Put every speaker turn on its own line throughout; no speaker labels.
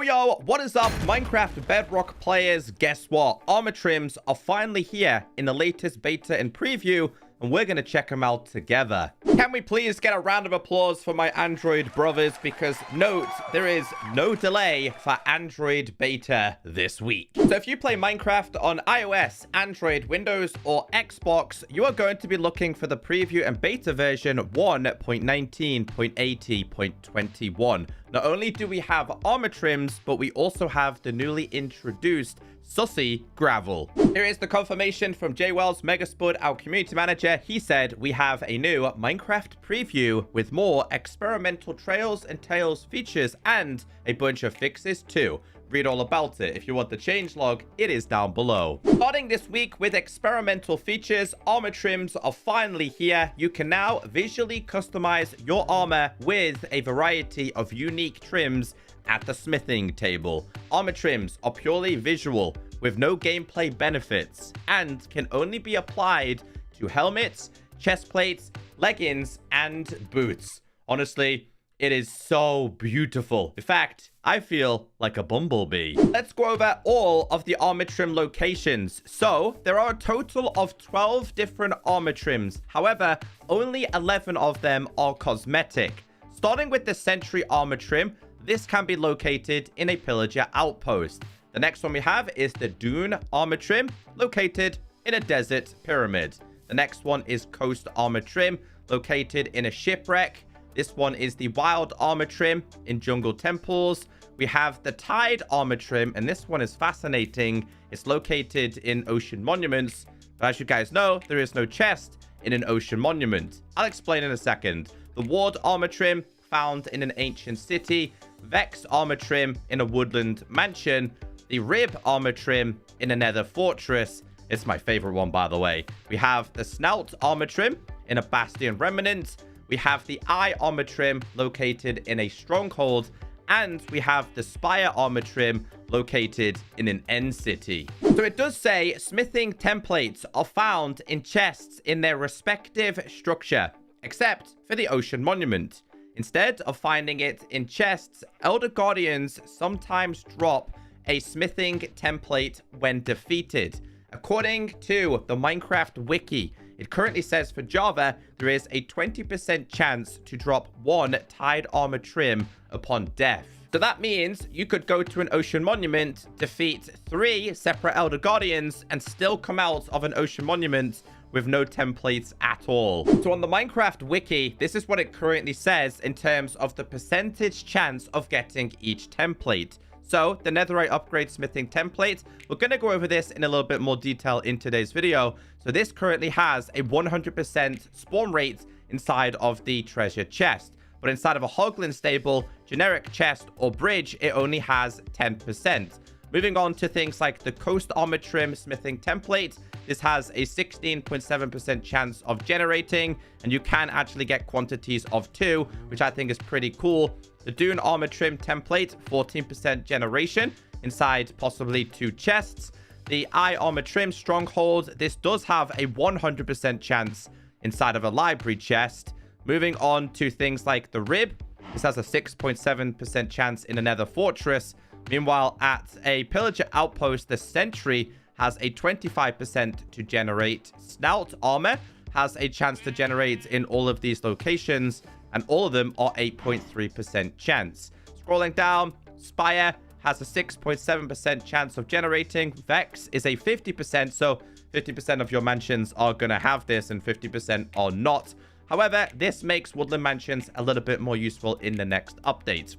Yo, what is up, Minecraft Bedrock players? Guess what? Armor trims are finally here in the latest beta and preview, and we're going to check them out together. Can we please get a round of applause for my Android brothers? Because note, there is no delay for Android beta this week. So if you play Minecraft on iOS, Android, Windows, or Xbox, you are going to be looking for the preview and beta version 1.19.80.21. Not only do we have armor trims, but we also have the newly introduced Sussy Gravel. Here is the confirmation from J Wells Megaspud, our community manager. He said we have a new Minecraft preview with more experimental trails and tails features and a bunch of fixes too. Read all about it. If you want the changelog, it is down below. Starting this week with experimental features, armor trims are finally here. You can now visually customize your armor with a variety of unique trims at the smithing table. Armor trims are purely visual with no gameplay benefits and can only be applied to helmets, chest plates, leggings, and boots. Honestly, it is so beautiful. In fact, I feel like a bumblebee. Let's go over all of the armor trim locations. So there are a total of 12 different armor trims. However, only 11 of them are cosmetic. Starting with the Sentry armor trim, this can be located in a pillager outpost. The next one we have is the Dune armor trim, located in a desert pyramid. The next one is Coast armor trim, located in a shipwreck. This one is the Wild armor trim in jungle temples. We have the Tide armor trim, and this one is fascinating. It's located in ocean monuments. But as you guys know, there is no chest in an ocean monument. I'll explain in a second. The Ward armor trim, found in an ancient city. Vex armor trim in a woodland mansion. The Rib armor trim in a nether fortress. It's my favorite one, by the way. We have the Snout armor trim in a bastion remnant. We have the Eye armor trim located in a stronghold. And we have the Spire armor trim located in an end city. So it does say smithing templates are found in chests in their respective structure, except for the ocean monument. Instead of finding it in chests, Elder Guardians sometimes drop a smithing template when defeated. According to the Minecraft wiki, it currently says for Java, there is a 20% chance to drop one Tide armor trim upon death. So that means you could go to an ocean monument, defeat 3 separate Elder Guardians, and still come out of an ocean monument with no templates at all. So on the Minecraft wiki, this is what it currently says in terms of the percentage chance of getting each template. So the Netherite upgrade smithing template, we're going to go over this in a little bit more detail in today's video. So this currently has a 100% spawn rate inside of the treasure chest. But inside of a Hoglin stable, generic chest, or bridge, it only has 10%. Moving on to things like the Coast armor trim smithing template. This has a 16.7% chance of generating, and you can actually get quantities of 2, which I think is pretty cool. The Dune armor trim template, 14% generation inside possibly 2 chests. The Eye armor trim stronghold, this does have a 100% chance inside of a library chest. Moving on to things like the Rib, this has a 6.7% chance in a nether fortress. Meanwhile, at a pillager outpost, the Sentry has a 25% to generate. Snout armor has a chance to generate in all of these locations, and all of them are 8.3% chance. Scrolling down, Spire has a 6.7% chance of generating. Vex is a 50%, so 50% of your mansions are going to have this and 50% are not. However, this makes woodland mansions a little bit more useful in the next update.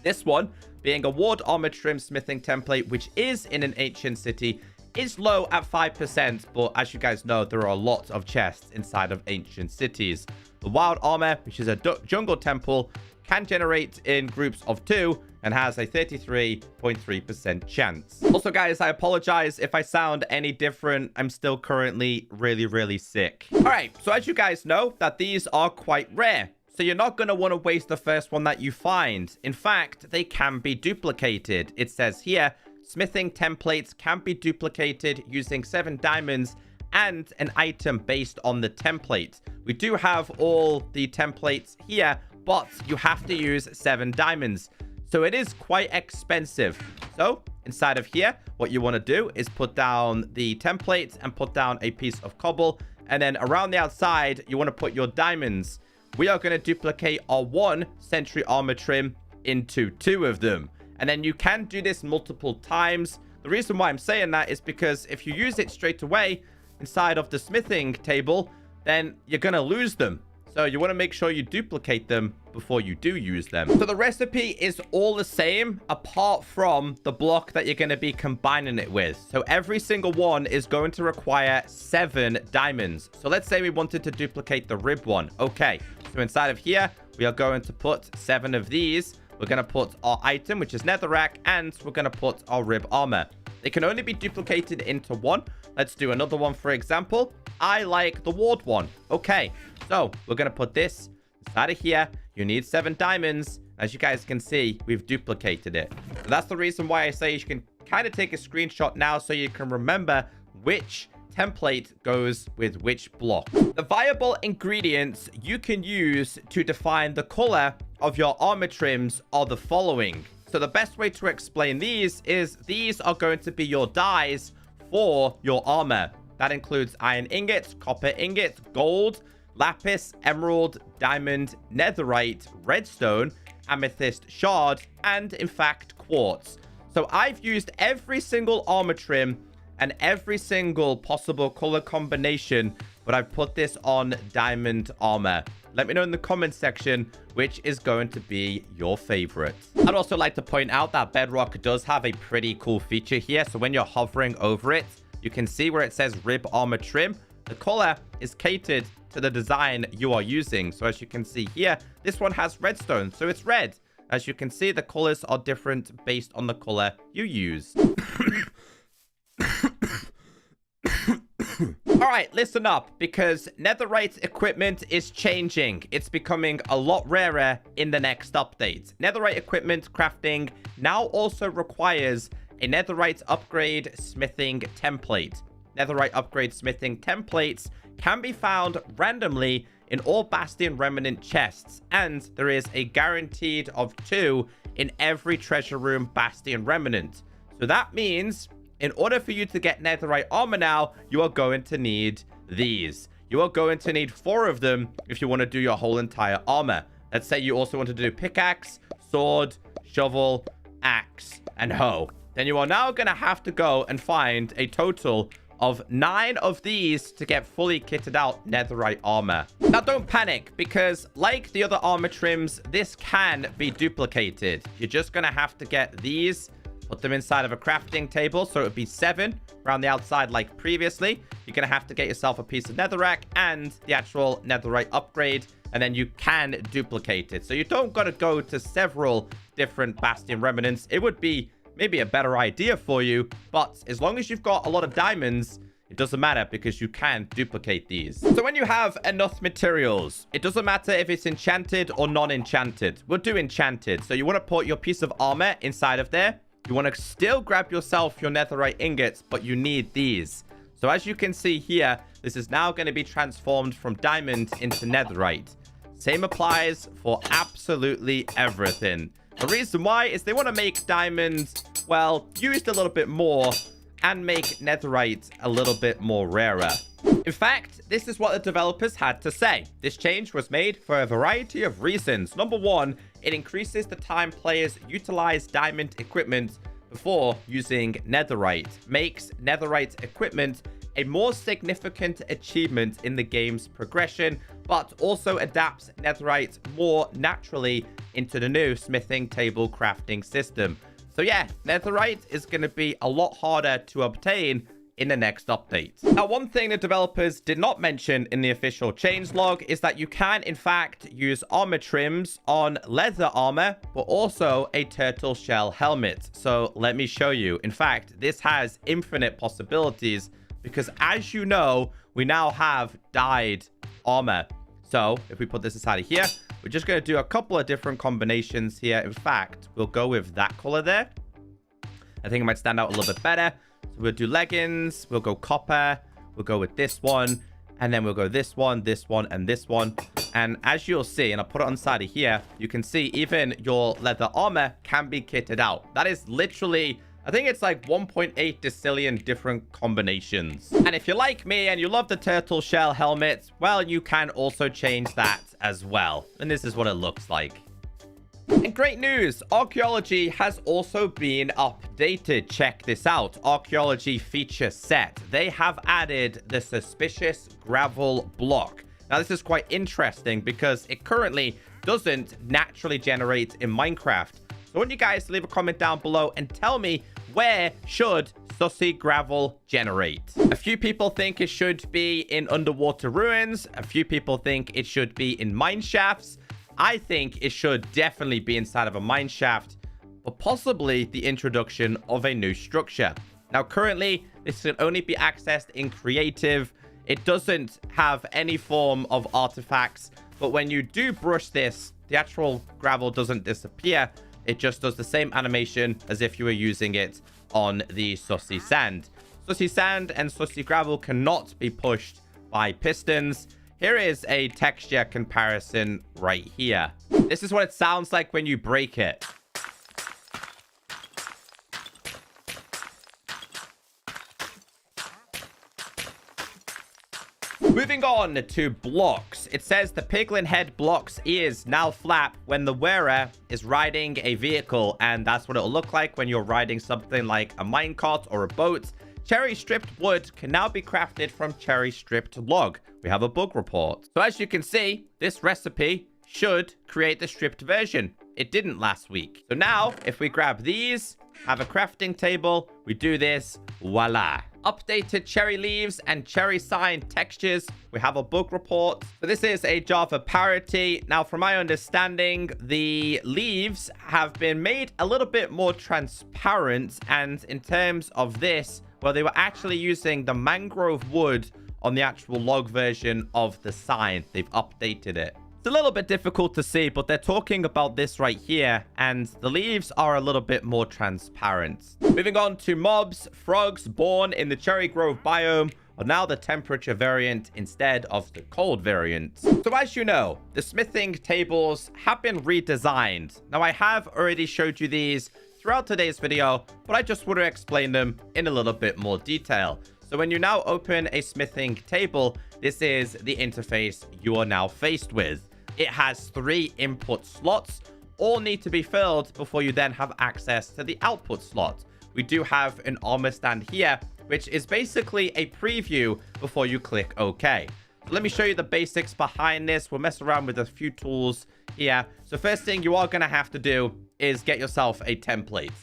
This one, being a Ward armor trim smithing template, which is in an ancient city, is low at 5%, but as you guys know, there are a lot of chests inside of ancient cities. The Wild armor, which is a jungle temple, can generate in groups of 2 and has a 33.3% chance. Also, guys, I apologize if I sound any different. I'm still currently really sick. All right, so as you guys know, that these are quite rare. So you're not going to want to waste the first one that you find. In fact, they can be duplicated. It says here, smithing templates can be duplicated using 7 diamonds and an item based on the template. We do have all the templates here, but you have to use 7 diamonds. So it is quite expensive. So inside of here, what you want to do is put down the templates and put down a piece of cobble. And then around the outside, you want to put your diamonds. We are going to duplicate our 1 sentry armor trim into 2 of them. And then you can do this multiple times. The reason why I'm saying that is because if you use it straight away inside of the smithing table, then you're going to lose them. So you want to make sure you duplicate them before you do use them. So the recipe is all the same apart from the block that you're going to be combining it with. So every single one is going to require 7 diamonds. So let's say we wanted to duplicate the rib one. Okay, so inside of here, we are going to put 7 of these. We're going to put our item, which is netherrack, and we're going to put our rib armor. They can only be duplicated into 1. Let's do another one, for example. I like the ward one. Okay, so we're going to put this inside of here. You need 7 diamonds. As you guys can see, we've duplicated it. So that's the reason why I say you can kind of take a screenshot now so you can remember which template goes with which block. The viable ingredients you can use to define the color of your armor trims are the following. So the best way to explain these is these are going to be your dyes for your armor. That includes iron ingots, copper ingots, gold, lapis, emerald, diamond, netherite, redstone, amethyst shard, and in fact quartz. So I've used every single armor trim and every single possible color combination, but I've put this on diamond armor. Let me know in the comments section which is going to be your favorite. I'd also like to point out that Bedrock does have a pretty cool feature here. So when you're hovering over it, you can see where it says rib armor trim. The color is catered to the design you are using. So as you can see here, this one has redstone, so it's red. As you can see, the colors are different based on the color you use. All right, listen up, because netherite equipment is changing. It's becoming a lot rarer in the next update. Netherite equipment crafting now also requires a netherite upgrade smithing template. Netherite upgrade smithing templates can be found randomly in all Bastion Remnant chests, and there is a guaranteed of 2 in every treasure room Bastion Remnant. So that means in order for you to get netherite armor now, you are going to need these. You are going to need 4 of them if you want to do your whole entire armor. Let's say you also want to do pickaxe, sword, shovel, axe, and hoe. Then you are now going to have to go and find a total of 9 of these to get fully kitted out netherite armor. Now don't panic, because like the other armor trims, this can be duplicated. You're just going to have to get these, put them inside of a crafting table, so it would be 7 around the outside like previously. You're going to have to get yourself a piece of netherrack and the actual netherite upgrade, and then you can duplicate it. So you don't got to go to several different Bastion Remnants. It would be maybe a better idea for you, but as long as you've got a lot of diamonds, it doesn't matter because you can duplicate these. So when you have enough materials, it doesn't matter if it's enchanted or non-enchanted. We'll do enchanted. So you want to put your piece of armor inside of there. You want to still grab yourself your netherite ingots, but you need these. So as you can see here, this is now going to be transformed from diamond into netherite. Same applies for absolutely everything. The reason why is they want to make diamonds, well, used a little bit more and make netherite a little bit more rarer. In fact, this is what the developers had to say. This change was made for a variety of reasons. Number 1, it increases the time players utilize diamond equipment before using netherite. Makes netherite equipment a more significant achievement in the game's progression, but also adapts netherite more naturally into the new smithing table crafting system. So yeah, netherite is going to be a lot harder to obtain in the next update. Now, one thing the developers did not mention in the official changelog is that you can, in fact, use armor trims on leather armor, but also a turtle shell helmet. So let me show you. In fact, this has infinite possibilities because, as you know, we now have dyed armor. So if we put this inside of here, we're just going to do a couple of different combinations here. In fact, we'll go with that color there. I think it might stand out a little bit better. So we'll do leggings. We'll go copper. We'll go with this one. And then we'll go this one, and this one. And as you'll see, and I'll put it on the side of here, you can see even your leather armor can be kitted out. That is literally, I think it's like 1.8 decillion different combinations. And if you're like me and you love the turtle shell helmet, well, you can also change that as well. And this is what it looks like. And great news, archaeology has also been updated. Check this out. Archaeology feature set. They have added the suspicious gravel block. Now, this is quite interesting because it currently doesn't naturally generate in Minecraft. So I want you guys to leave a comment down below and tell me, where should sussy gravel generate? A few people think it should be in underwater ruins. A few people think it should be in mine shafts. I think it should definitely be inside of a mine shaft, but possibly the introduction of a new structure. Now, currently, this can only be accessed in creative. It doesn't have any form of artifacts, but when you do brush this, the actual gravel doesn't disappear. It just does the same animation as if you were using it on the sussy sand. Sussy sand and sussy gravel cannot be pushed by pistons. Here is a texture comparison right here. This is what it sounds like when you break it. Moving on to blocks. It says the piglin head blocks ears now flap when the wearer is riding a vehicle, and that's what it'll look like when you're riding something like a minecart or a boat. Cherry stripped wood can now be crafted from cherry stripped log. We have a bug report. So as you can see, this recipe should create the stripped version. It didn't last week. So now, if we grab these, have a crafting table, we do this, voila. Updated cherry leaves and cherry sign textures. We have a bug report. So this is a Java Parity. Now, from my understanding, the leaves have been made a little bit more transparent. And in terms of this, well, they were actually using the mangrove wood on the actual log version of the sign. They've updated it. It's a little bit difficult to see, but they're talking about this right here, and the leaves are a little bit more transparent. Moving on to mobs, frogs born in the cherry grove biome are now the temperature variant instead of the cold variant. So as you know, the smithing tables have been redesigned. Now, I have already showed you these throughout today's video, but I just want to explain them in a little bit more detail. So when you now open a smithing table, this is the interface you are now faced with. It has 3 input slots, all need to be filled before you then have access to the output slot. We do have an armor stand here, which is basically a preview before you click OK. So let me show you the basics behind this. We'll mess around with a few tools here. So first thing you are going to have to do is get yourself a template.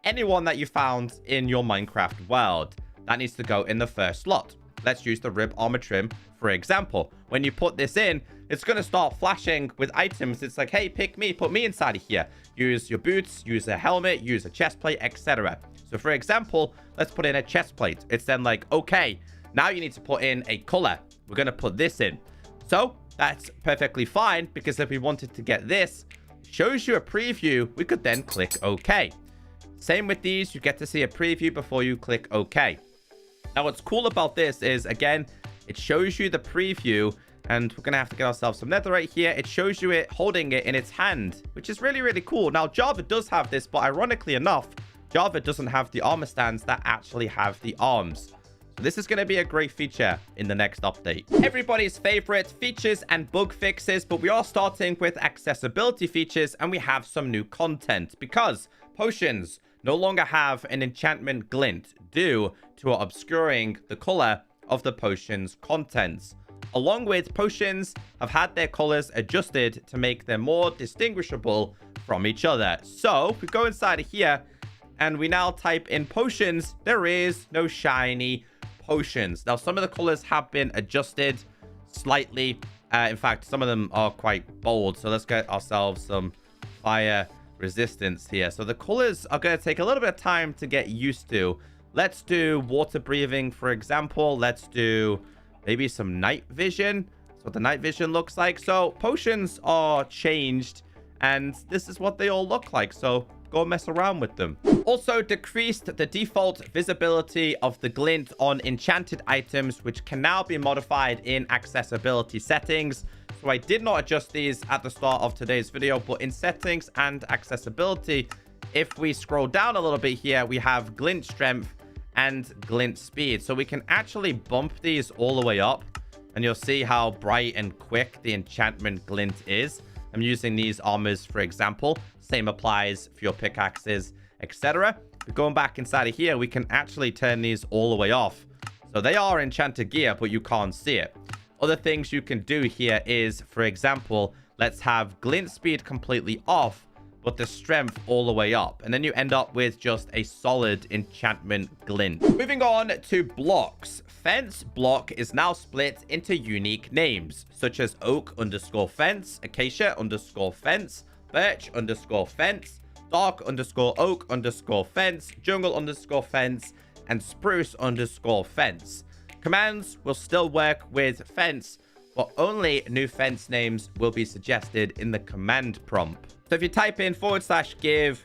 Anyone that you found in your Minecraft world, that needs to go in the first slot. Let's use the rib armor trim, for example. When you put this in, it's going to start flashing with items. It's like, hey, pick me, put me inside of here. Use your boots, use a helmet, use a chest plate, etc. So for example, let's put in a chest plate. It's then like, okay, now you need to put in a color. We're going to put this in. So that's perfectly fine, because if we wanted to get this, shows you a preview, we could then click OK. Same with these, you get to see a preview before you click OK. Now, what's cool about this is, again, it shows you the preview, and we're going to have to get ourselves some netherite here. It shows you it holding it in its hand, which is really, really cool. Now, Java does have this, but ironically enough, Java doesn't have the armor stands that actually have the arms. So this is going to be a great feature in the next update. Everybody's favorite features and bug fixes, but we are starting with accessibility features, and we have some new content because potions no longer have an enchantment glint due to obscuring the color of the potion's contents. Along with, potions have had their colors adjusted to make them more distinguishable from each other. So if we go inside of here and we now type in potions, there is no shiny potions. Now, some of the colors have been adjusted slightly. In fact, some of them are quite bold. So let's get ourselves some fire resistance here. So the colors are going to take a little bit of time to get used to. Let's do water breathing, for example. Let's do maybe some night vision. That's what the night vision looks like. So potions are changed, and this is what they all look like. So go mess around with them. Also decreased the default visibility of the glint on enchanted items, which can now be modified in accessibility settings. So I did not adjust these at the start of today's video, but in settings and accessibility, if we scroll down a little bit here, we have glint strength and glint speed. So we can actually bump these all the way up, and you'll see how bright and quick the enchantment glint is. I'm using these armors, for example. Same applies for your pickaxes, etc. Going back inside of here, we can actually turn these all the way off. So they are enchanted gear, but you can't see it. Other things you can do here is, for example, let's have glint speed completely off, but the strength all the way up. And then you end up with just a solid enchantment glint. Moving on to blocks. Fence block is now split into unique names, such as oak_fence, acacia_fence, birch_fence, dark_oak_fence, jungle_fence, and spruce_fence. Commands will still work with fence, but only new fence names will be suggested in the command prompt. So if you type in /give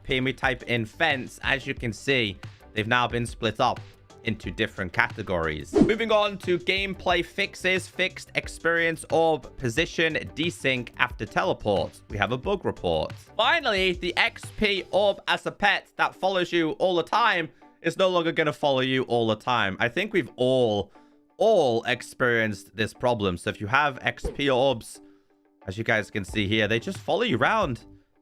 @p and we type in fence, as you can see, they've now been split up into different categories. Moving on to gameplay fixes. Fixed experience orb position desync after teleport. We have a bug report. Finally, the XP orb as a pet that follows you all the time is no longer going to follow you all the time. I think we've all experienced this problem. So if you have XP orbs, as you guys can see here, they just follow you around.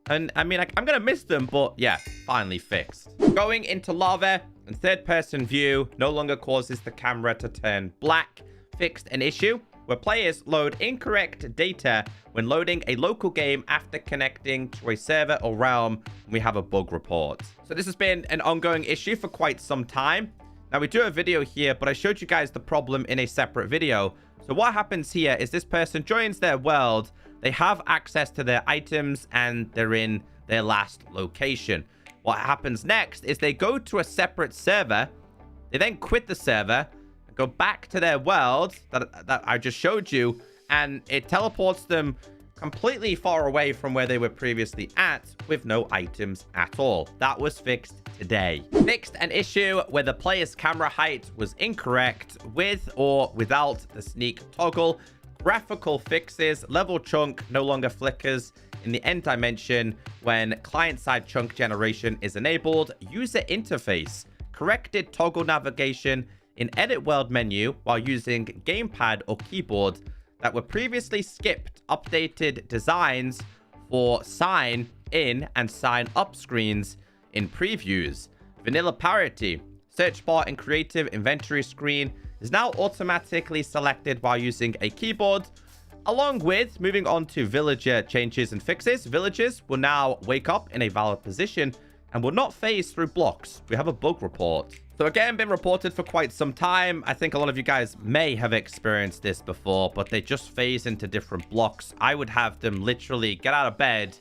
And I mean, I'm going to miss them, but yeah, finally fixed. Going into lava and third-person view no longer causes the camera to turn black. Fixed an issue where players load incorrect data when loading a local game after connecting to a server or realm. We have a bug report. So this has been an ongoing issue for quite some time. Now, we do a video here, but I showed you guys the problem in a separate video. So what happens here is this person joins their world. They have access to their items and they're in their last location. What happens next is they go to a separate server. They then quit the server, go back to their world that I just showed you, and it teleports them completely far away from where they were previously at with no items at all. That was fixed today. Fixed an issue where the player's camera height was incorrect with or without the sneak toggle. Graphical fixes. Level chunk no longer flickers in the end dimension when client-side chunk generation is enabled. User interface. Corrected toggle navigation in edit world menu while using gamepad or keyboard that were previously skipped. Updated designs for sign in and sign up screens in previews. Vanilla parity. Search bar and creative inventory screen is now automatically selected while using a keyboard. Along with moving on to villager changes and fixes. Villagers will now wake up in a valid position and will not phase through blocks. We have a bug report. So again, been reported for quite some time. I think a lot of you guys may have experienced this before, but they just phase into different blocks. I would have them literally get out of bed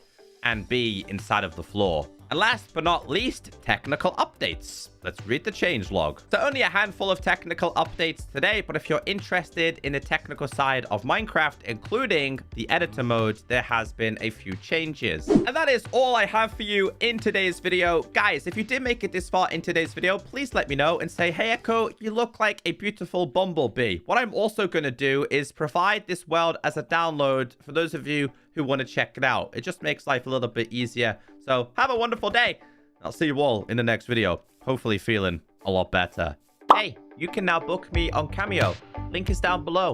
and be inside of the floor. And last but not least, technical updates. Let's read the change log. So only a handful of technical updates today, but if you're interested in the technical side of Minecraft, including the editor mode, there has been a few changes. And that is all I have for you in today's video. Guys, if you did make it this far in today's video, please let me know and say, hey, Echo, you look like a beautiful bumblebee. What I'm also going to do is provide this world as a download for those of you who want to check it out. It just makes life a little bit easier. So have a wonderful day. I'll see you all in the next video. Hopefully feeling a lot better. Hey, you can now book me on Cameo. Link is down below.